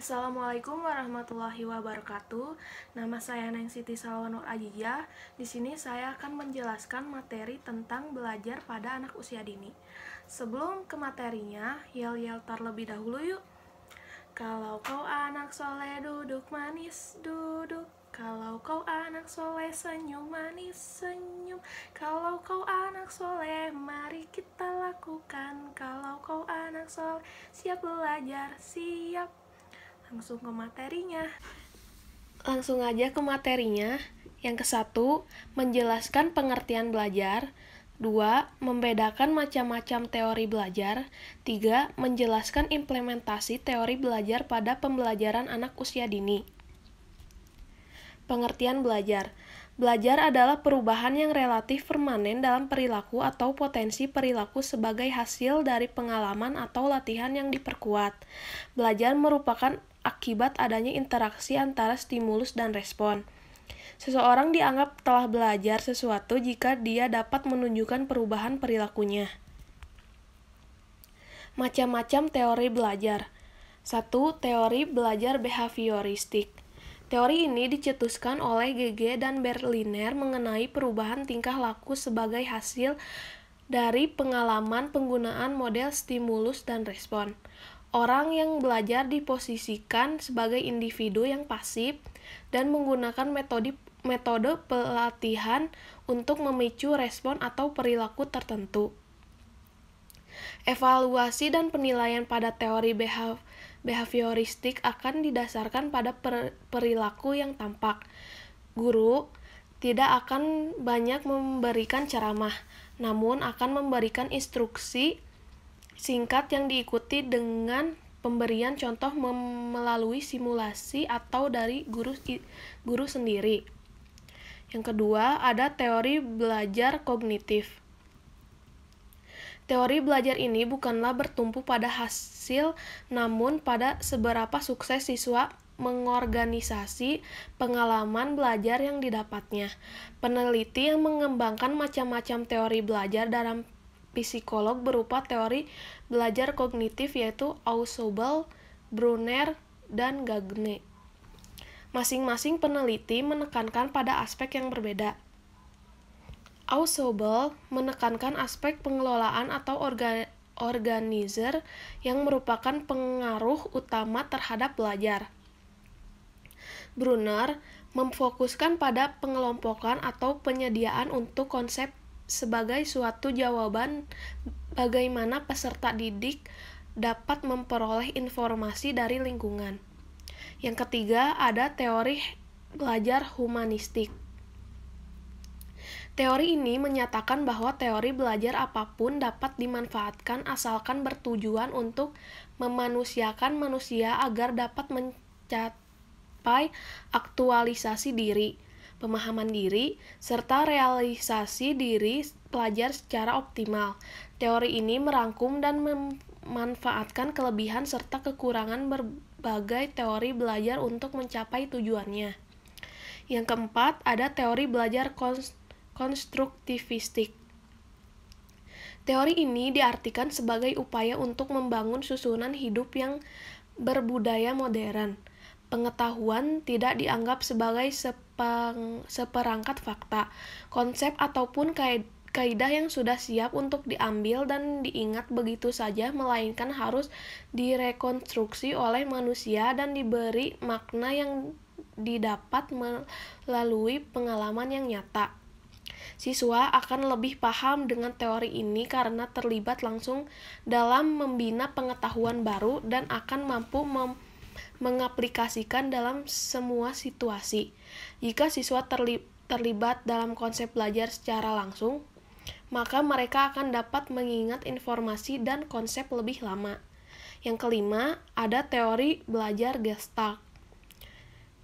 Assalamualaikum warahmatullahi wabarakatuh. Nama saya Neng Siti Salwa Nur Ajijah. Di sini saya akan menjelaskan materi tentang belajar pada anak usia dini. Sebelum ke materinya, yel-yel terlebih dahulu yuk. Kalau kau anak soleh duduk manis, duduk. Kalau kau anak soleh senyum manis, senyum. Kalau kau anak soleh mari kita lakukan. Kalau kau anak soleh siap belajar, siap. Langsung ke materinya. Langsung aja ke materinya. Yang ke-1, menjelaskan pengertian belajar. 2. Membedakan macam-macam teori belajar. 3. Menjelaskan implementasi teori belajar pada pembelajaran anak usia dini. Pengertian belajar. Belajar adalah perubahan yang relatif permanen dalam perilaku atau potensi perilaku sebagai hasil dari pengalaman atau latihan yang diperkuat. Belajar merupakan akibat adanya interaksi antara stimulus dan respon. Seseorang dianggap telah belajar sesuatu jika dia dapat menunjukkan perubahan perilakunya. Macam-macam teori belajar. 1. Teori belajar behavioristik. Teori ini dicetuskan oleh Gege dan Berliner mengenai perubahan tingkah laku sebagai hasil dari pengalaman penggunaan model stimulus dan respon. Orang yang belajar diposisikan sebagai individu yang pasif dan menggunakan metode pelatihan untuk memicu respon atau perilaku tertentu. Evaluasi dan penilaian pada teori behavioristik akan didasarkan pada perilaku yang tampak. Guru tidak akan banyak memberikan ceramah, namun akan memberikan instruksi singkat yang diikuti dengan pemberian contoh melalui simulasi atau dari guru sendiri. Yang kedua, ada teori belajar kognitif. Teori belajar ini bukanlah bertumpu pada hasil, namun pada seberapa sukses siswa mengorganisasi pengalaman belajar yang didapatnya. Peneliti yang mengembangkan macam-macam teori belajar dalam psikolog berupa teori belajar kognitif yaitu Ausubel, Brunner, dan Gagne. Masing-masing peneliti menekankan pada aspek yang berbeda. Ausubel menekankan aspek pengelolaan atau organizer yang merupakan pengaruh utama terhadap belajar. Brunner memfokuskan pada pengelompokan atau penyediaan untuk konsep sebagai suatu jawaban bagaimana peserta didik dapat memperoleh informasi dari lingkungan. Yang ketiga, ada teori belajar humanistik. Teori ini menyatakan bahwa teori belajar apapun dapat dimanfaatkan asalkan bertujuan untuk memanusiakan manusia agar dapat mencapai aktualisasi diri, pemahaman diri, serta realisasi diri pelajar secara optimal. Teori ini merangkum dan memanfaatkan kelebihan serta kekurangan berbagai teori belajar untuk mencapai tujuannya. Yang keempat, ada teori belajar konstruktivistik. Teori ini diartikan sebagai upaya untuk membangun susunan hidup yang berbudaya modern. Pengetahuan tidak dianggap sebagai seperangkat fakta, konsep ataupun kaidah yang sudah siap untuk diambil dan diingat begitu saja, melainkan harus direkonstruksi oleh manusia dan diberi makna yang didapat melalui pengalaman yang nyata. Siswa akan lebih paham dengan teori ini karena terlibat langsung dalam membina pengetahuan baru dan akan mampu mengaplikasikan dalam semua situasi. Jika siswa terlibat dalam konsep belajar secara langsung, maka mereka akan dapat mengingat informasi dan konsep lebih lama. Yang kelima, ada teori belajar Gestalt.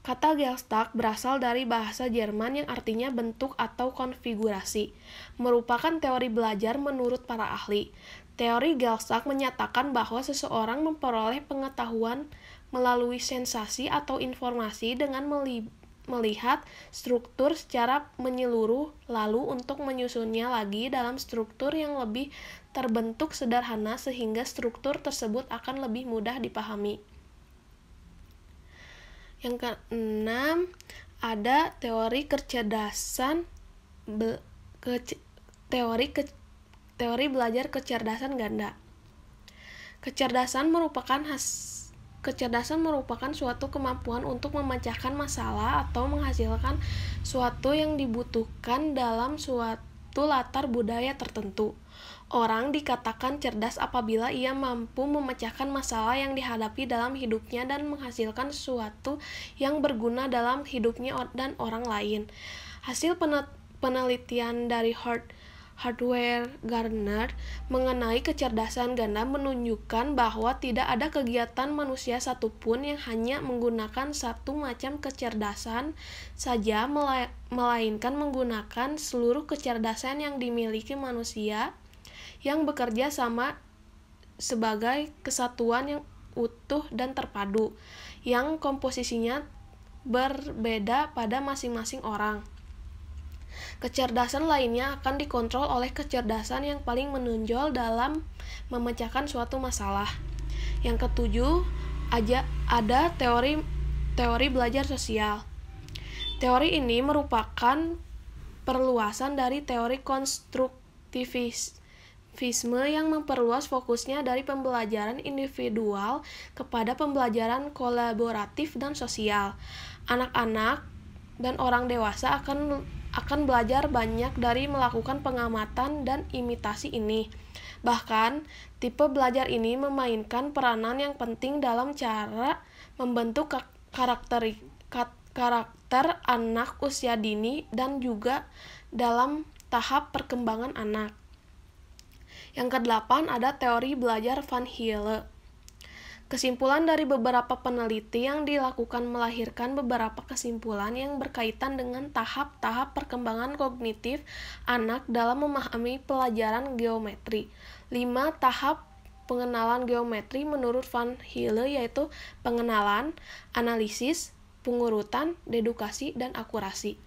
Kata Gestalt berasal dari bahasa Jerman yang artinya bentuk atau konfigurasi, merupakan teori belajar menurut para ahli. Teori Gestalt menyatakan bahwa seseorang memperoleh pengetahuan melalui sensasi atau informasi dengan melihat struktur secara menyeluruh, lalu untuk menyusunnya lagi dalam struktur yang lebih terbentuk sederhana sehingga struktur tersebut akan lebih mudah dipahami. Yang keenam, ada teori kecerdasan teori belajar kecerdasan ganda. Kecerdasan merupakan suatu kemampuan untuk memecahkan masalah atau menghasilkan suatu yang dibutuhkan dalam suatu latar budaya tertentu. Orang dikatakan cerdas apabila ia mampu memecahkan masalah yang dihadapi dalam hidupnya dan menghasilkan sesuatu yang berguna dalam hidupnya dan orang lain. Hasil penelitian dari Hardware Gardner mengenai kecerdasan ganda menunjukkan bahwa tidak ada kegiatan manusia satupun yang hanya menggunakan satu macam kecerdasan saja, melainkan menggunakan seluruh kecerdasan yang dimiliki manusia yang bekerja sama sebagai kesatuan yang utuh dan terpadu, yang komposisinya berbeda pada masing-masing orang. Kecerdasan lainnya akan dikontrol oleh kecerdasan yang paling menonjol dalam memecahkan suatu masalah. Yang ketujuh, ada teori belajar sosial. Teori ini merupakan perluasan dari teori konstruktivisme yang memperluas fokusnya dari pembelajaran individual kepada pembelajaran kolaboratif dan sosial. Anak-anak dan orang dewasa akan belajar banyak dari melakukan pengamatan dan imitasi ini. Bahkan, tipe belajar ini memainkan peranan yang penting dalam cara membentuk karakter anak usia dini dan juga dalam tahap perkembangan anak. Yang kedelapan, ada teori belajar Van Hiele. Kesimpulan dari beberapa peneliti yang dilakukan melahirkan beberapa kesimpulan yang berkaitan dengan tahap-tahap perkembangan kognitif anak dalam memahami pelajaran geometri. 5 tahap pengenalan geometri menurut Van Hiele yaitu pengenalan, analisis, pengurutan, dedukasi, dan akurasi.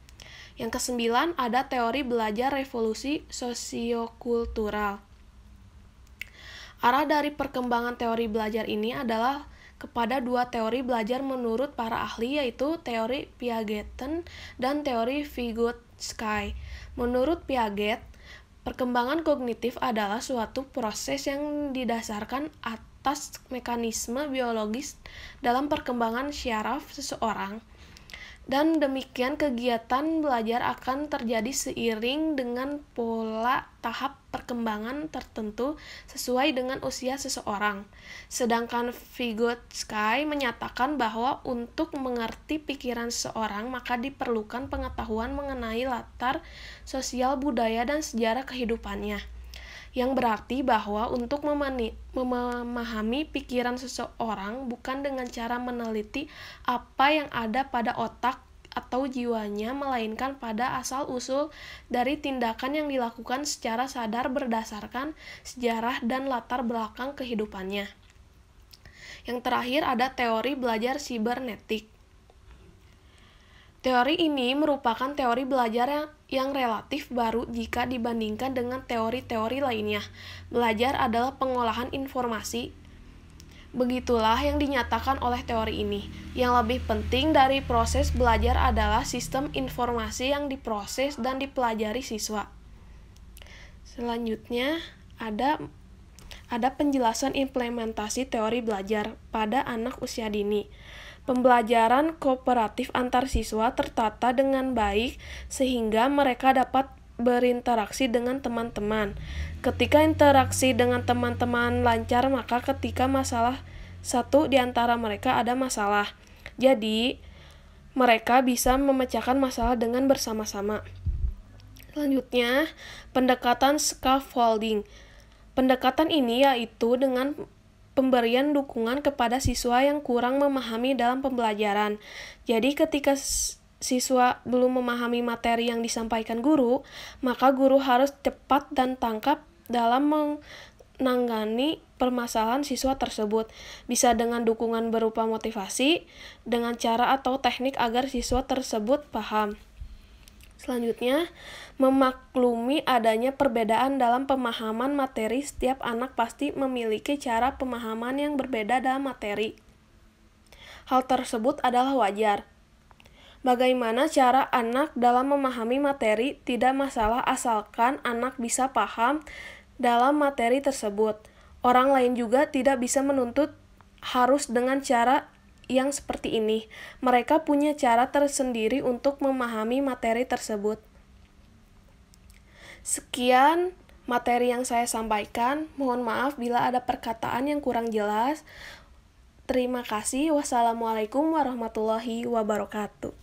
Yang kesembilan, ada teori belajar revolusi sosiokultural. Arah dari perkembangan teori belajar ini adalah kepada dua teori belajar menurut para ahli, yaitu teori Piaget dan teori Vygotsky. Menurut Piaget, perkembangan kognitif adalah suatu proses yang didasarkan atas mekanisme biologis dalam perkembangan syaraf seseorang. Dan demikian kegiatan belajar akan terjadi seiring dengan pola tahap perkembangan tertentu sesuai dengan usia seseorang. Sedangkan Vygotsky menyatakan bahwa untuk mengerti pikiran seseorang maka diperlukan pengetahuan mengenai latar sosial, budaya, dan sejarah kehidupannya. Yang berarti bahwa untuk memahami pikiran seseorang bukan dengan cara meneliti apa yang ada pada otak atau jiwanya, melainkan pada asal-usul dari tindakan yang dilakukan secara sadar berdasarkan sejarah dan latar belakang kehidupannya. Yang terakhir, ada teori belajar sibernetik. Teori ini merupakan teori belajar yang relatif baru jika dibandingkan dengan teori-teori lainnya. Belajar adalah pengolahan informasi. Begitulah yang dinyatakan oleh teori ini. Yang lebih penting dari proses belajar adalah sistem informasi yang diproses dan dipelajari siswa. Selanjutnya, ada penjelasan implementasi teori belajar pada anak usia dini. Pembelajaran kooperatif antar siswa tertata dengan baik sehingga mereka dapat berinteraksi dengan teman-teman. Ketika interaksi dengan teman-teman lancar, maka ketika masalah satu di antara mereka ada masalah, jadi mereka bisa memecahkan masalah dengan bersama-sama. Selanjutnya, pendekatan scaffolding. Pendekatan ini yaitu dengan pemberian dukungan kepada siswa yang kurang memahami dalam pembelajaran. Jadi ketika siswa belum memahami materi yang disampaikan guru, maka guru harus cepat dan tangkap dalam menangani permasalahan siswa tersebut. Bisa dengan dukungan berupa motivasi, dengan cara atau teknik agar siswa tersebut paham. Selanjutnya, memaklumi adanya perbedaan dalam pemahaman materi. Setiap anak pasti memiliki cara pemahaman yang berbeda dalam materi. Hal tersebut adalah wajar. Bagaimana cara anak dalam memahami materi tidak masalah asalkan anak bisa paham dalam materi tersebut. Orang lain juga tidak bisa menuntut harus dengan cara yang seperti ini. Mereka punya cara tersendiri untuk memahami materi tersebut. Sekian materi yang saya sampaikan. Mohon maaf bila ada perkataan yang kurang jelas. Terima kasih. Wassalamualaikum warahmatullahi wabarakatuh.